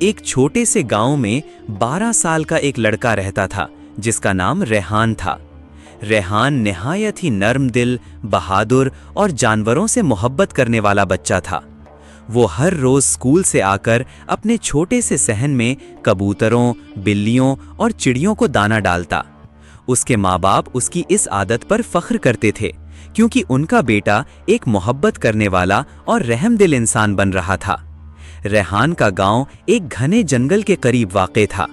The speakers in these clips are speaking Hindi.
एक छोटे से गांव में 12 साल का एक लड़का रहता था जिसका नाम रेहान था। रेहान निहायत ही नर्म दिल, बहादुर और जानवरों से मोहब्बत करने वाला बच्चा था। वो हर रोज स्कूल से आकर अपने छोटे से सहन में कबूतरों, बिल्लियों और चिड़ियों को दाना डालता। उसके माँ बाप उसकी इस आदत पर फख्र करते थे क्योंकि उनका बेटा एक मोहब्बत करने वाला और रहमदिल इंसान बन रहा था। रेहान का गांव एक घने जंगल के करीब वाक़े था।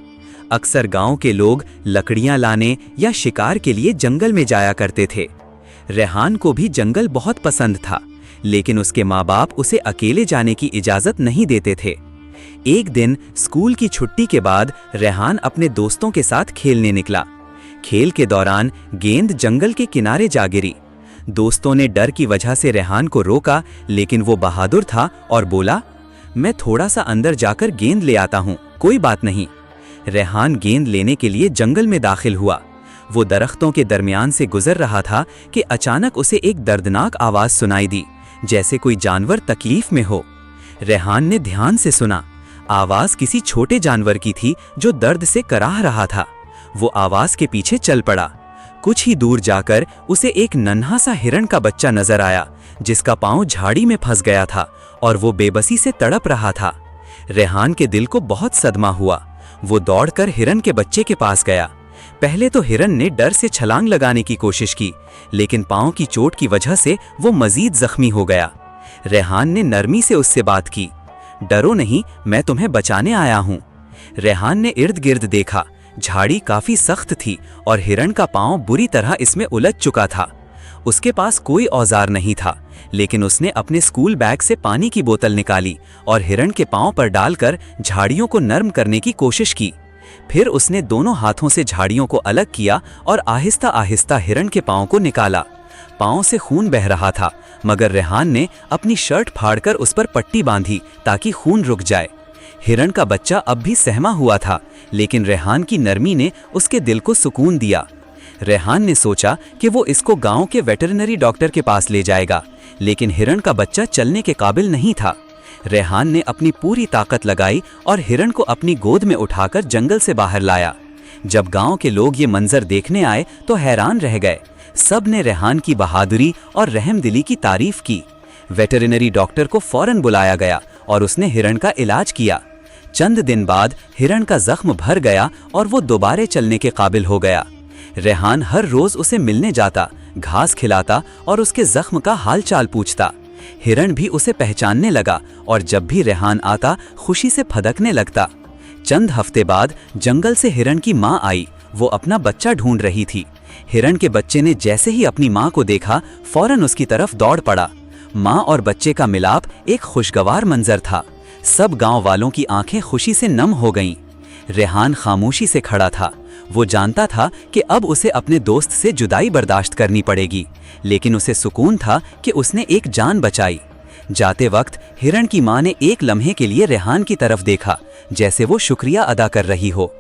अक्सर गांव के लोग लकड़ियां लाने या शिकार के लिए जंगल में जाया करते थे। रेहान को भी जंगल बहुत पसंद था, लेकिन उसके माँ बाप उसे अकेले जाने की इजाज़त नहीं देते थे। एक दिन स्कूल की छुट्टी के बाद रेहान अपने दोस्तों के साथ खेलने निकला। खेल के दौरान गेंद जंगल के किनारे जा गिरी। दोस्तों ने डर की वजह से रेहान को रोका, लेकिन वो बहादुर था और बोला, मैं थोड़ा सा अंदर जाकर गेंद ले आता हूँ, कोई बात नहीं। रेहान गेंद लेने के लिए जंगल में दाखिल हुआ। वो दरख्तों के दरमियान से गुजर रहा था कि अचानक उसे एक दर्दनाक आवाज़ सुनाई दी, जैसे कोई जानवर तकलीफ में हो। रेहान ने ध्यान से सुना। आवाज़ किसी छोटे जानवर की थी जो दर्द से कराह रहा था। वो आवाज़ के पीछे चल पड़ा। कुछ ही दूर जाकर उसे एक नन्हा सा हिरण का बच्चा नजर आया, जिसका पांव झाड़ी में फंस गया था और वो बेबसी से तड़प रहा था। रेहान के दिल को बहुत सदमा हुआ। वो दौड़कर हिरण के बच्चे के पास गया। पहले तो हिरण ने डर से छलांग लगाने की कोशिश की, लेकिन पांव की चोट की वजह से वो मजीद जख्मी हो गया। रेहान ने नरमी से उससे बात की, डरो नहीं, मैं तुम्हें बचाने आया हूँ। रेहान ने इर्द गिर्द देखा। झाड़ी काफी सख्त थी और हिरण का पांव बुरी तरह इसमें उलझ चुका था। उसके पास कोई औजार नहीं था, लेकिन उसने अपने स्कूल बैग से पानी की बोतल निकाली और हिरण के पांव पर डालकर झाड़ियों को नर्म करने की कोशिश की। फिर उसने दोनों हाथों से झाड़ियों को अलग किया और आहिस्ता आहिस्ता हिरण के पांव को निकाला। पांव से खून बह रहा था, मगर रेहान ने अपनी शर्ट फाड़कर उस पर पट्टी बांधी ताकि खून रुक जाए। हिरण का बच्चा अब भी सहमा हुआ था, लेकिन रेहान की नरमी ने उसके दिल को सुकून दिया। रेहान ने सोचा कि वो इसको गांव के वेटरनरी डॉक्टर के पास ले जाएगा, लेकिन हिरण का बच्चा चलने के काबिल नहीं था। रेहान ने अपनी पूरी ताकत लगाई और हिरण को अपनी गोद में उठाकर जंगल से बाहर लाया। जब गांव के लोग ये मंजर देखने आए तो हैरान रह गए। सब ने रेहान की बहादुरी और रहमदिली की तारीफ की। वेटरनरी डॉक्टर को फौरन बुलाया गया और उसने हिरण का इलाज किया। चंद दिन बाद हिरण का जख्म भर गया और वो दोबारे चलने के काबिल हो गया। रेहान हर रोज उसे मिलने जाता, घास खिलाता और उसके जख्म का हालचाल पूछता। हिरण भी उसे पहचानने लगा और जब भी रेहान आता खुशी से फदकने लगता। चंद हफ्ते बाद जंगल से हिरण की माँ आई। वो अपना बच्चा ढूंढ रही थी। हिरण के बच्चे ने जैसे ही अपनी माँ को देखा, फौरन उसकी तरफ दौड़ पड़ा। माँ और बच्चे का मिलाप एक खुशगवार मंजर था। सब गांव वालों की आंखें खुशी से नम हो गईं। रेहान खामोशी से खड़ा था। वो जानता था कि अब उसे अपने दोस्त से जुदाई बर्दाश्त करनी पड़ेगी, लेकिन उसे सुकून था कि उसने एक जान बचाई। जाते वक्त हिरण की मां ने एक लम्हे के लिए रेहान की तरफ देखा, जैसे वो शुक्रिया अदा कर रही हो।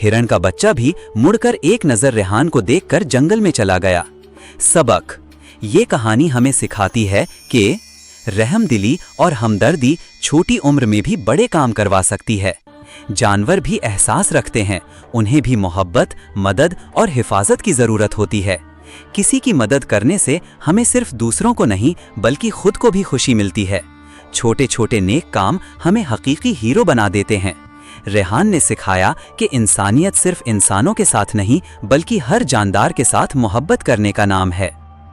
हिरण का बच्चा भी मुड़कर एक नजर रेहान को देखकर जंगल में चला गया। सबक: ये कहानी हमें सिखाती है कि रहमदिली और हमदर्दी छोटी उम्र में भी बड़े काम करवा सकती है। जानवर भी एहसास रखते हैं, उन्हें भी मोहब्बत, मदद और हिफाजत की ज़रूरत होती है। किसी की मदद करने से हमें सिर्फ दूसरों को नहीं बल्कि खुद को भी खुशी मिलती है। छोटे छोटे नेक काम हमें हकीकी हीरो बना देते हैं। रेहान ने सिखाया कि इंसानियत सिर्फ इंसानों के साथ नहीं बल्कि हर जानदार के साथ मोहब्बत करने का नाम है।